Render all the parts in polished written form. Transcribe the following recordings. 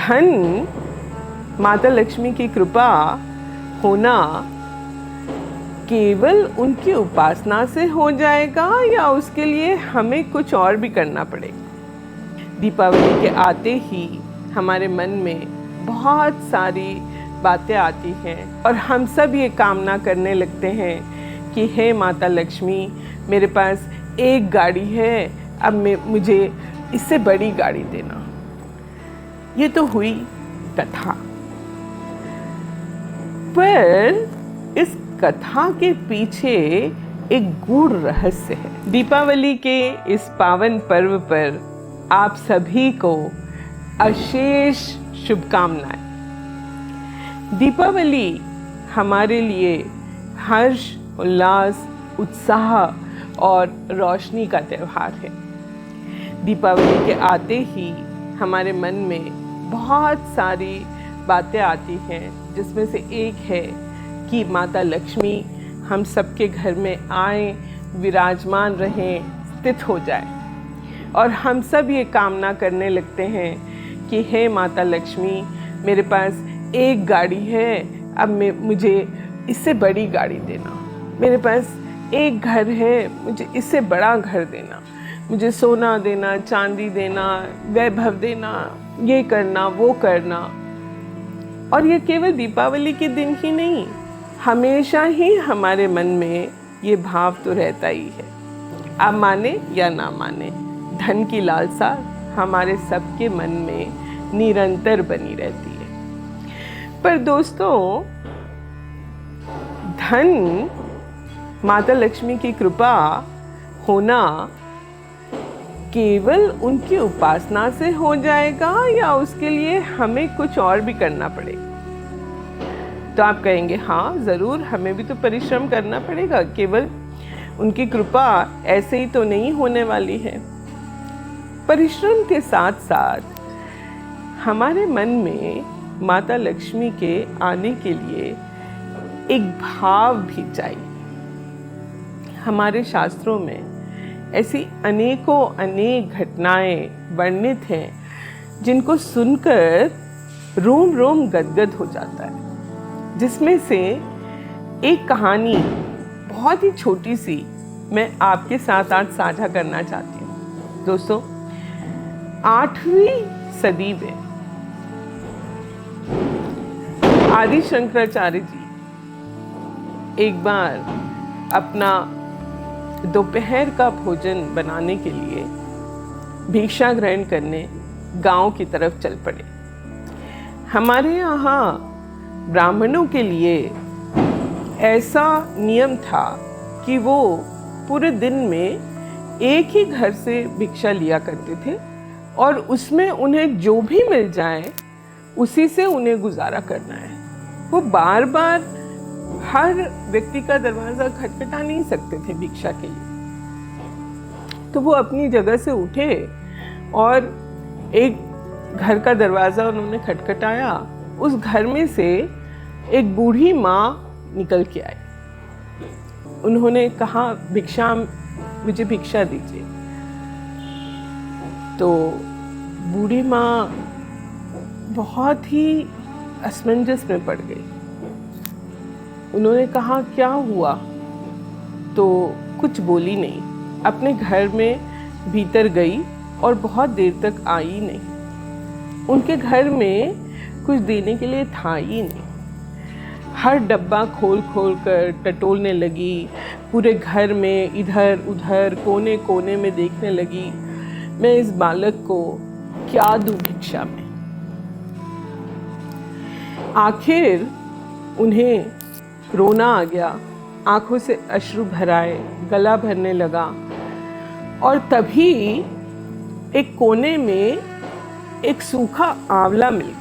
धन माता लक्ष्मी की कृपा होना केवल उनकी उपासना से हो जाएगा या उसके लिए हमें कुछ और भी करना पड़ेगा। दीपावली के आते ही हमारे मन में बहुत सारी बातें आती हैं और हम सब ये कामना करने लगते हैं कि हे माता लक्ष्मी, मेरे पास एक गाड़ी है, अब मुझे इससे बड़ी गाड़ी देना। ये तो हुई कथा, पर इस कथा के पीछे एक गूढ़ रहस्य है। दीपावली के इस पावन पर्व पर आप सभी को अशेष शुभकामनाएं। दीपावली हमारे लिए हर्ष, उल्लास, उत्साह और रोशनी का त्यौहार है। दीपावली के आते ही हमारे मन में बहुत सारी बातें आती हैं, जिसमें से एक है कि माता लक्ष्मी हम सबके घर में आए, विराजमान रहें, स्थित हो जाए। और हम सब ये कामना करने लगते हैं कि हे माता लक्ष्मी, मेरे पास एक गाड़ी है, अब मुझे इससे बड़ी गाड़ी देना। मेरे पास एक घर है, मुझे इससे बड़ा घर देना। मुझे सोना देना, चांदी देना, वैभव देना, ये करना, वो करना। और ये केवल दीपावली के दिन ही नहीं, हमेशा ही हमारे मन में ये भाव तो रहता ही है। आप माने या ना माने, धन की लालसा हमारे सबके मन में निरंतर बनी रहती है। पर दोस्तों, धन माता लक्ष्मी की कृपा होना केवल उनकी उपासना से हो जाएगा या उसके लिए हमें कुछ और भी करना पड़ेगा। तो आप कहेंगे, हाँ ज़रूर, हमें भी तो परिश्रम करना पड़ेगा। केवल उनकी कृपा ऐसे ही तो नहीं होने वाली है। परिश्रम के साथ साथ हमारे मन में माता लक्ष्मी के आने के लिए एक भाव भी चाहिए। हमारे शास्त्रों में ऐसी अनेक घटनाएं वर्णित हैं जिनको सुनकर रोम रोम गदगद हो जाता है। जिसमें से एक कहानी बहुत ही छोटी सी मैं आपके साथ आज साझा करना चाहती हूँ। दोस्तों, 8वीं सदी में आदि शंकराचार्य जी एक बार अपना दोपहर का भोजन बनाने के लिए भिक्षा ग्रहण करने गांव की तरफ चल पड़े। हमारे यहाँ ब्राह्मणों के लिए ऐसा नियम था कि वो पूरे दिन में एक ही घर से भिक्षा लिया करते थे और उसमें उन्हें जो भी मिल जाए उसी से उन्हें गुजारा करना है। वो बार बार हर व्यक्ति का दरवाज़ा खटखटा नहीं सकते थे भिक्षा के लिए। तो वो अपनी जगह से उठे और एक घर का दरवाज़ा उन्होंने खटखटाया। उस घर में से एक बूढ़ी माँ निकल के आई। उन्होंने कहा, मुझे भिक्षा दीजिए। तो बूढ़ी माँ बहुत ही असमंजस में पड़ गई। उन्होंने कहा, क्या हुआ? तो कुछ बोली नहीं, अपने घर में भीतर गई और बहुत देर तक आई नहीं। उनके घर में कुछ देने के लिए था ही नहीं। हर डब्बा खोल खोल कर टटोलने लगी, पूरे घर में इधर उधर कोने कोने में देखने लगी, मैं इस बालक को क्या दूं भिक्षा में। आखिर उन्हें रोना आ गया, आंखों से अश्रु भर आए, गला भरने लगा। और तभी एक कोने में एक सूखा आंवला मिल गया।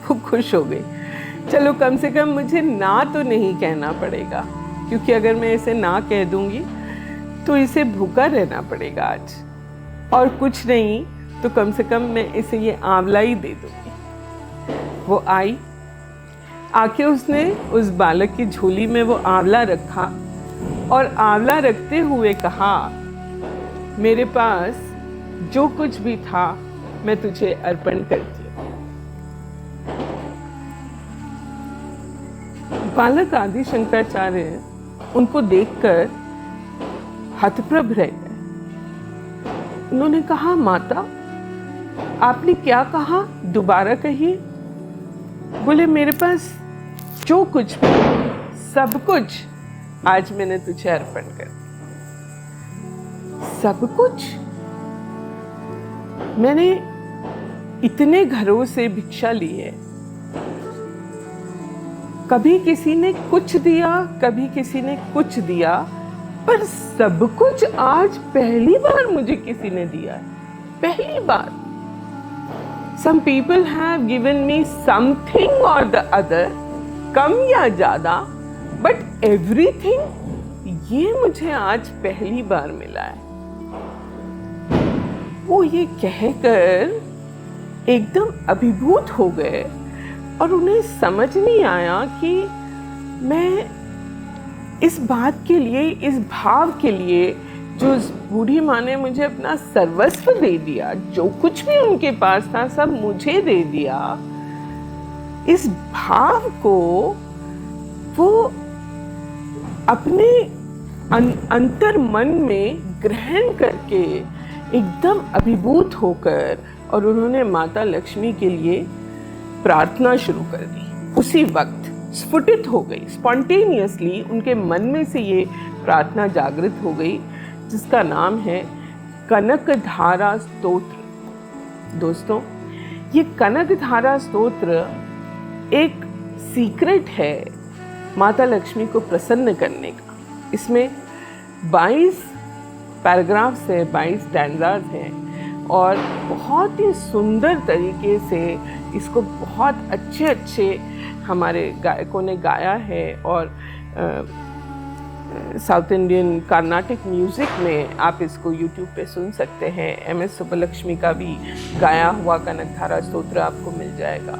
वो खुश हो गई, चलो कम से कम मुझे ना तो नहीं कहना पड़ेगा, क्योंकि अगर मैं इसे ना कह दूंगी तो इसे भूखा रहना पड़ेगा आज, और कुछ नहीं तो कम से कम मैं इसे ये आंवला ही दे दूंगी। वो आई, आके उसने उस बालक की झोली में वो आंवला रखा और आंवला रखते हुए कहा, मेरे पास जो कुछ भी था मैं तुझे अर्पण करती हूँ। बालक आदि शंकराचार्य उनको देखकर हतप्रभ रह गए। उन्होंने कहा, माता आपने क्या कहा, दोबारा कहिए। बोले, मेरे पास जो कुछ भी, सब कुछ आज मैंने तुझे अर्पण कर दिया। सब कुछ? मैंने इतने घरों से भिक्षा ली है, कभी किसी ने कुछ दिया, कभी किसी ने कुछ दिया, पर सब कुछ आज पहली बार मुझे किसी ने दिया है, पहली बार। Some people have given me something or the other, कम या ज्यादा, but everything, ये मुझे आज पहली बार मिला है। वो ये कहकर एकदम अभिभूत हो गए और उन्हें समझ नहीं आया कि मैं इस बात के लिए, इस भाव के लिए, जो उस बूढ़ी माँ ने मुझे अपना सर्वस्व दे दिया, जो कुछ भी उनके पास था सब मुझे दे दिया, इस भाव को वो अपने अंतर मन में ग्रहण करके एकदम अभिभूत होकर, और उन्होंने माता लक्ष्मी के लिए प्रार्थना शुरू कर दी। उसी वक्त स्फुटित हो गई, स्पॉन्टेनियसली उनके मन में से ये प्रार्थना जागृत हो गई, जिसका नाम है कनकधारा स्तोत्र। दोस्तों, ये कनकधारा स्तोत्र एक सीक्रेट है माता लक्ष्मी को प्रसन्न करने का। इसमें 22 पैराग्राफ्स है, 22 स्टैंजाज हैं, और बहुत ही सुंदर तरीके से इसको बहुत अच्छे हमारे गायकों ने गाया है। और साउथ इंडियन कार्नाटिक म्यूज़िक में आप इसको यूट्यूब पे सुन सकते हैं। MS सुब्बलक्ष्मी का भी गाया हुआ कनकधारा स्तोत्र आपको मिल जाएगा।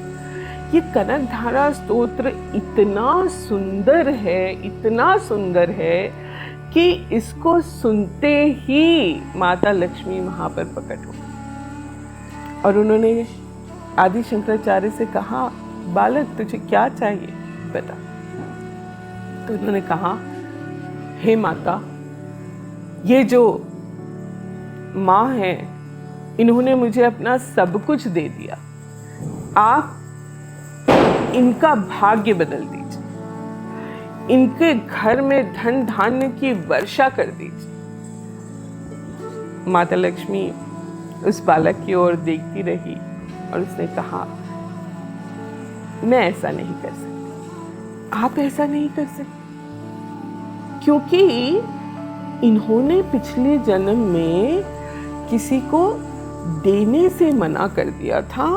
ये कनकधारा स्तोत्र इतना सुंदर है, इतना सुंदर है कि इसको सुनते ही माता लक्ष्मी वहाँ पर प्रकट हो गई। और उन्होंने आदि शंकराचार्य से कहा, बालक तुझे क्या चाहिए बता। तो उन्होंने कहा, हे माता, ये जो माँ है इन्होंने मुझे अपना सब कुछ दे दिया, आप इनका भाग्य बदल दीजिए, इनके घर में धन धान्य की वर्षा कर दीजिए। माता लक्ष्मी उस बालक की ओर देखती रही और उसने कहा, मैं ऐसा नहीं कर सकती। आप ऐसा नहीं कर सकते क्योंकि इन्होंने पिछले जन्म में किसी को देने से मना कर दिया था,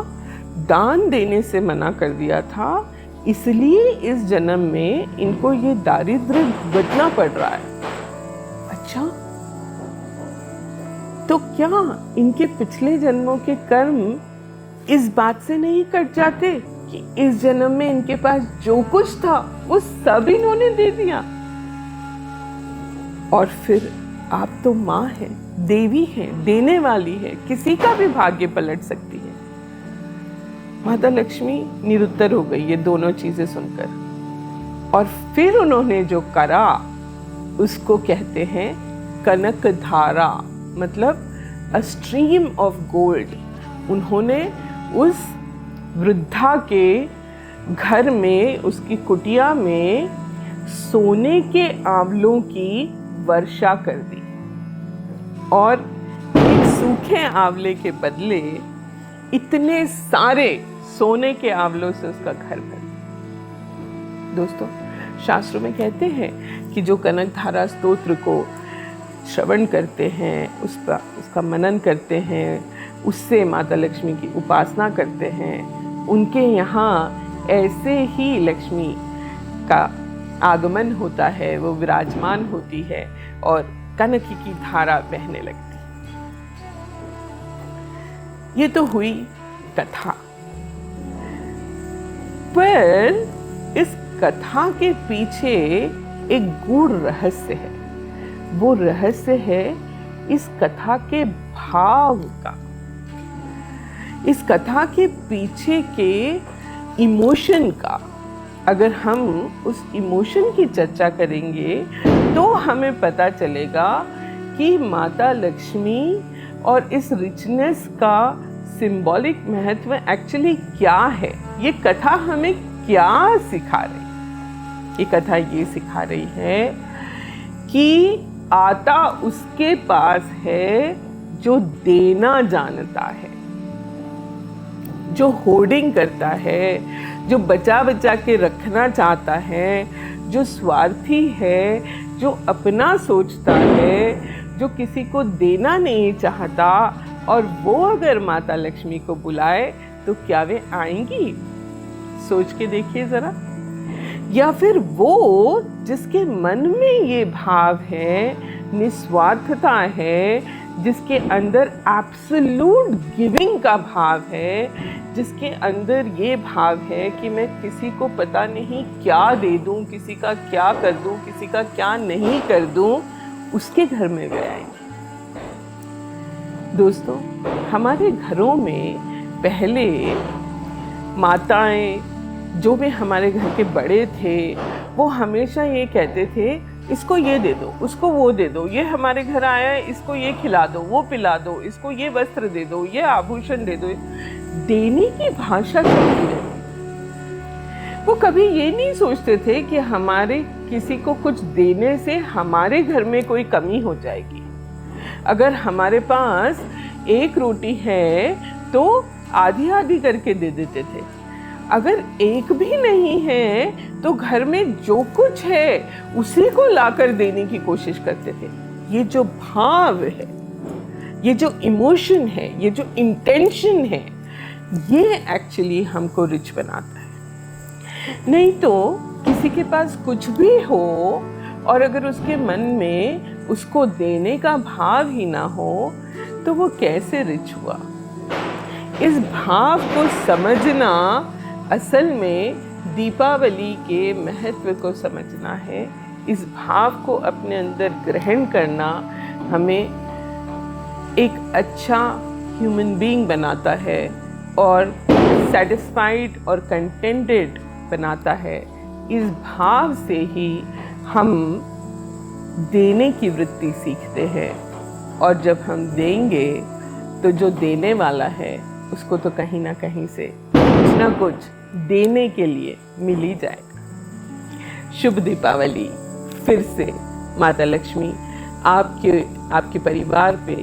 दान देने से मना कर दिया था, इसलिए इस जन्म में इनको ये दारिद्र्य भुगतना पड़ रहा है। अच्छा, तो क्या इनके पिछले जन्मों के कर्म इस बात से नहीं कट जाते कि इस जन्म में इनके पास जो कुछ था वो सब इन्होंने दे दिया? और फिर आप तो माँ हैं, देवी हैं, देने वाली है, किसी का भी भाग्य पलट सकती है। माता लक्ष्मी निरुत्तर हो गई ये दोनों चीजें सुनकर, और फिर उन्होंने जो करा उसको कहते हैं कनकधारा, मतलब अ स्ट्रीम ऑफ गोल्ड। उन्होंने उस वृद्धा के घर में, उसकी कुटिया में सोने के आंवलों की वर्षा कर दी, और एक सूखे आंवले के बदले इतने सारे सोने के आंवलों से उसका घर भर दिया। दोस्तों, शास्त्रों में कहते हैं कि जो कनकधारा स्तोत्र को श्रवण करते हैं, उसका मनन करते हैं, उससे माता लक्ष्मी की उपासना करते हैं, उनके यहाँ ऐसे ही लक्ष्मी का आगमन होता है, वो विराजमान होती है और कनक की धारा बहने लगती। ये तो हुई कथा, पर इस कथा के पीछे एक गूढ़ रहस्य है। वो रहस्य है इस कथा के भाव का। इस कथा के पीछे के इमोशन का, अगर हम उस इमोशन की चर्चा करेंगे तो हमें पता चलेगा कि माता लक्ष्मी और इस रिचनेस का सिंबॉलिक महत्व एक्चुअली क्या है। ये कथा हमें क्या सिखा रही है? ये कथा ये सिखा रही है कि आता उसके पास है जो देना जानता है, जो होर्डिंग करता है, जो बचा बचा के रखना चाहता है, जो स्वार्थी है, जो अपना सोचता है, जो किसी को देना नहीं चाहता, और वो अगर माता लक्ष्मी को बुलाए तो क्या वे आएंगी? सोच के देखिए जरा। या फिर वो जिसके मन में ये भाव है, निस्वार्थता है, जिसके अंदर एब्सोल्यूट गिविंग का भाव है, जिसके अंदर ये भाव है कि मैं किसी को पता नहीं क्या दे दूं, किसी का क्या कर दूं, किसी का क्या नहीं कर दूं, उसके घर में वे आएंगे। दोस्तों, हमारे घरों में पहले माताएं, जो भी हमारे घर के बड़े थे, वो हमेशा ये कहते थे, इसको ये दे दो, उसको वो दे दो, ये हमारे घर आया है, इसको ये खिला दो, वो पिला दो, इसको ये वस्त्र दे दो, ये आभूषण दे दो। देने की भाषा चलती रहती। वो कभी ये नहीं सोचते थे कि हमारे किसी को कुछ देने से हमारे घर में कोई कमी हो जाएगी। अगर हमारे पास एक रोटी है तो आधी आधी करके दे देते थे। अगर एक भी नहीं है तो घर में जो कुछ है उसी को लाकर देने की कोशिश करते थे। ये जो भाव है, ये जो इमोशन है, ये जो इंटेंशन है, ये एक्चुअली हमको रिच बनाता है। नहीं तो किसी के पास कुछ भी हो और अगर उसके मन में उसको देने का भाव ही ना हो तो वो कैसे रिच हुआ? इस भाव को समझना असल में दीपावली के महत्व को समझना है। इस भाव को अपने अंदर ग्रहण करना हमें एक अच्छा ह्यूमन बीइंग बनाता है और सेटिस्फाइड और कंटेंटेड बनाता है। इस भाव से ही हम देने की वृत्ति सीखते हैं, और जब हम देंगे तो जो देने वाला है उसको तो कहीं ना कहीं से कुछ ना कुछ देने के लिए मिल ही जाएगा। शुभ दीपावली। फिर से माता लक्ष्मी आपके परिवार पे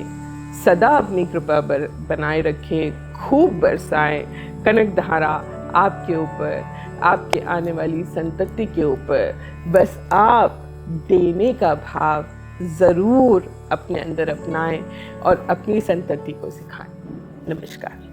सदा अपनी कृपा बनाए रखे, खूब बरसाए कनक धारा आपके ऊपर, आपके आने वाली संतति के ऊपर। बस आप देने का भाव ज़रूर अपने अंदर अपनाएं और अपनी संतति को सिखाएं। नमस्कार।